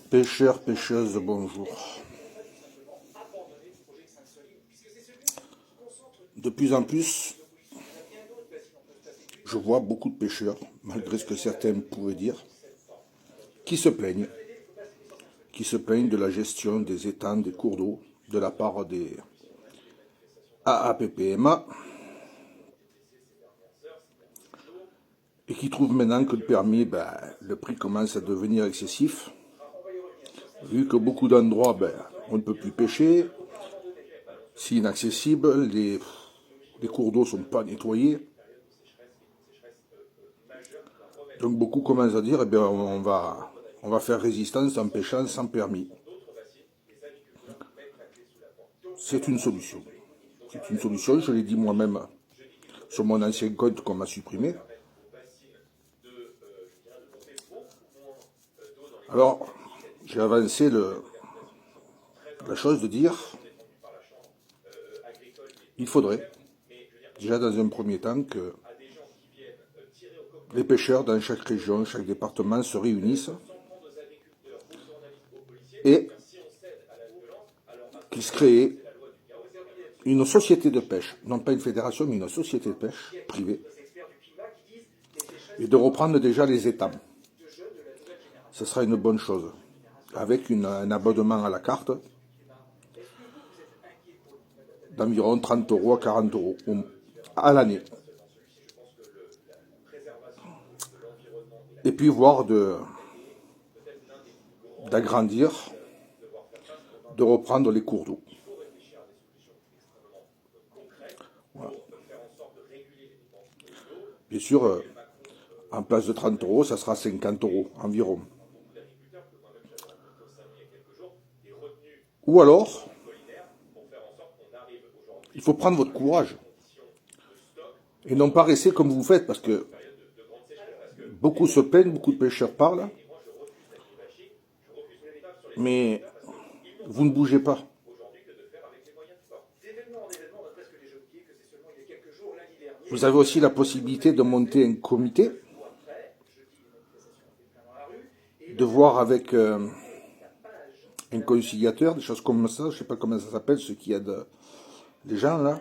Pêcheurs, pêcheuses, bonjour. De plus en plus, je vois beaucoup de pêcheurs, malgré ce que certains pourraient dire, qui se plaignent. Qui se plaignent de la gestion des étangs, des cours d'eau, de la part des AAPPMA, et qui trouvent maintenant que le permis, le prix commence à devenir excessif, vu que beaucoup d'endroits, on ne peut plus pêcher, c'est inaccessible, les cours d'eau ne sont pas nettoyés. Donc beaucoup commencent à dire, on va faire résistance en pêchant sans permis. C'est une solution. C'est une solution, je l'ai dit moi-même sur mon ancien compte qu'on m'a supprimé. Alors, j'ai avancé la chose de dire, il faudrait, déjà dans un premier temps, que les pêcheurs dans chaque région, chaque département se réunissent et qu'ils se créent une société de pêche, non pas une fédération, mais une société de pêche privée, et de reprendre déjà les étangs. Ce sera une bonne chose, avec un abonnement à la carte d'environ 30 € à 40 € à l'année. Et puis voir d'agrandir, de reprendre les cours d'eau. Voilà. Bien sûr, en place de 30 €, ça sera 50 € environ. Ou alors, il faut prendre votre courage. Et non pas rester comme vous faites, parce que beaucoup se plaignent, beaucoup de pêcheurs parlent, mais vous ne bougez pas. Vous avez aussi la possibilité de monter un comité, de voir avec un conciliateur, des choses comme ça, je ne sais pas comment ça s'appelle, ce qui aide les gens là,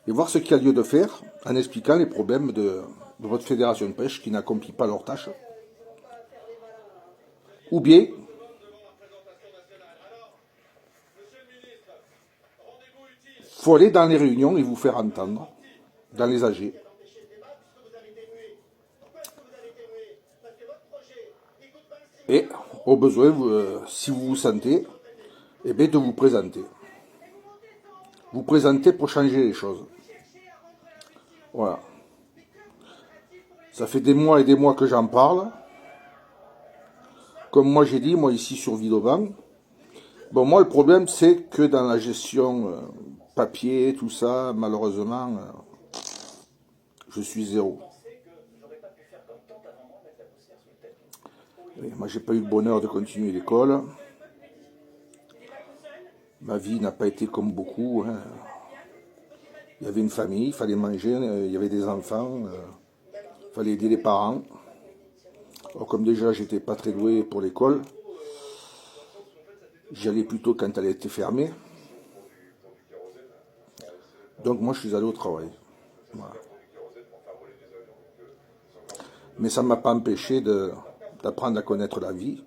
et voir ce qu'il y a lieu de faire en expliquant les problèmes de votre fédération de pêche qui n'accomplit pas leurs tâches. Ou bien, il faut aller dans les réunions et vous faire entendre, dans les AG. Et, au besoin, si vous vous sentez, de vous présenter. Vous présenter pour changer les choses. Voilà. Ça fait des mois et des mois que j'en parle. Comme moi j'ai dit, moi ici sur Villeauban, bon moi le problème c'est que dans la gestion papier, tout ça, malheureusement, je suis zéro. Et moi j'ai pas eu le bonheur de continuer l'école. Ma vie n'a pas été comme beaucoup. Hein. Il y avait une famille, il fallait manger, il y avait des enfants, il fallait aider les parents. Alors, comme déjà j'étais pas très doué pour l'école, j'y allais plutôt quand elle était fermée. Donc moi je suis allé au travail. Voilà. Mais ça ne m'a pas empêché d'apprendre à connaître la vie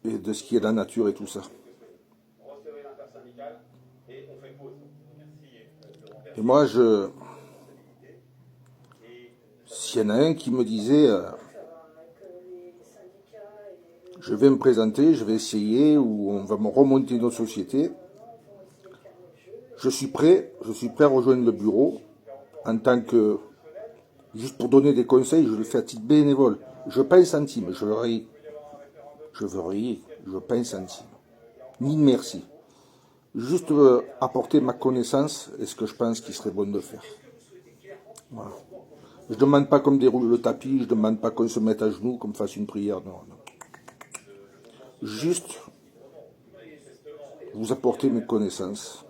et de ce qui est la nature et tout ça. Et moi, s'il y en a un qui me disait, je vais me présenter, je vais essayer, ou on va me remonter nos sociétés, je suis prêt à rejoindre le bureau en tant que, juste pour donner des conseils, je le fais à titre bénévole. Je veux pas un centime, je veux rien. Je veux pas un centime. Ni merci. Juste apporter ma connaissance et ce que je pense qu'il serait bon de faire. Voilà. Je ne demande pas qu'on me déroule le tapis, je ne demande pas qu'on se mette à genoux, qu'on me fasse une prière, non. Juste vous apporter mes connaissances.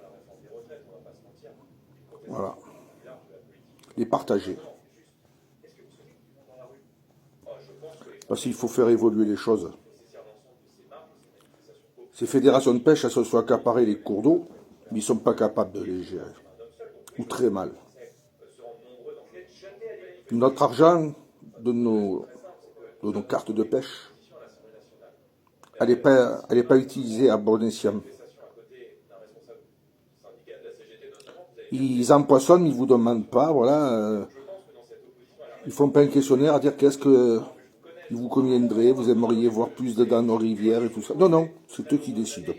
Voilà. Les partager. Parce qu'il faut faire évoluer les choses. Ces fédérations de pêche, elles se sont accaparées les cours d'eau, mais ils ne sont pas capables de les gérer. Ou très mal. Notre argent de nos cartes de pêche, elle n'est pas utilisée à bon escient. Ils empoissonnent, ils ne vous demandent pas, voilà. Ils font pas un questionnaire à dire qu'est-ce que il vous conviendrait, vous aimeriez voir plus dans nos rivières et tout ça. Non, non, c'est eux qui décident.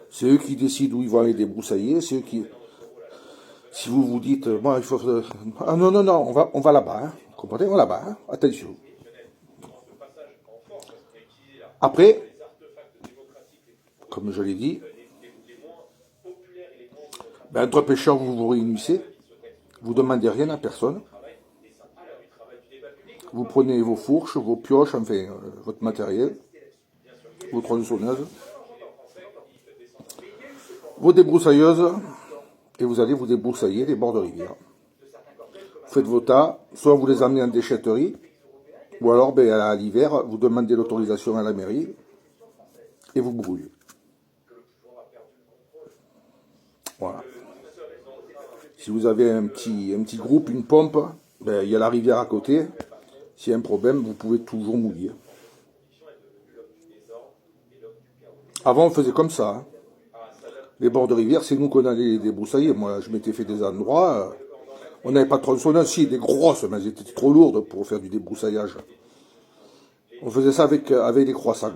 C'est eux qui décident où ils vont aller débroussailler, c'est eux qui... Si vous vous dites, bon, il faut... Ah non, non, non, on va là-bas, hein. Vous comprenez, on va là-bas, hein. Attention. Après, comme je l'ai dit, ben, entre pêcheurs, vous vous réunissez, vous ne demandez rien à personne. Vous prenez vos fourches, vos pioches, enfin, votre matériel, vos tronçonneuses, vos débroussailleuses, et vous allez vous débroussailler les bords de rivière. Vous faites vos tas, soit vous les emmenez en déchetterie, ou alors ben, à l'hiver, vous demandez l'autorisation à la mairie, et vous brûlez. Voilà. Si vous avez un petit groupe, une pompe, ben, il y a la rivière à côté. S'il y a un problème, vous pouvez toujours mouiller. Avant, on faisait comme ça. Hein. Les bords de rivière, c'est nous qu'on allait les débroussailler. Moi, je m'étais fait des endroits. On n'avait pas de tronçonneuse, si, des grosses, mais elles étaient trop lourdes pour faire du débroussaillage. On faisait ça avec des croissants.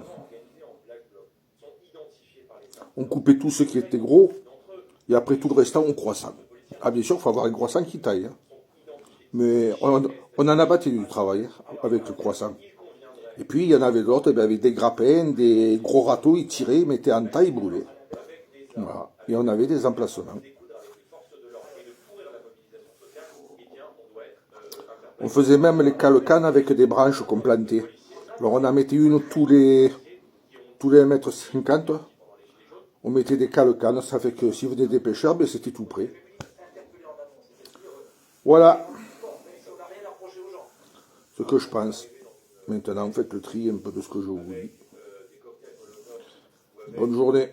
On coupait tout ce qui était gros, et après tout le restant, on croissant. Ah, bien sûr, il faut avoir un croissant qui taille. Hein. Mais on en a battu du travail avec le croissant. Et puis, il y en avait d'autres avec des grappins, des gros râteaux, ils tiraient, ils mettaient en taille, ils brûlaient. Voilà. Et on avait des emplacements. On faisait même les cale-cannes avec des branches qu'on plantait. Alors on en mettait une tous les 1,50 m. On mettait des cale-cannes, ça fait que si vous venez des pêcheurs, ben c'était tout prêt. Voilà ce que je pense. Maintenant, faites le tri un peu de ce que je vous dis. Bonne journée.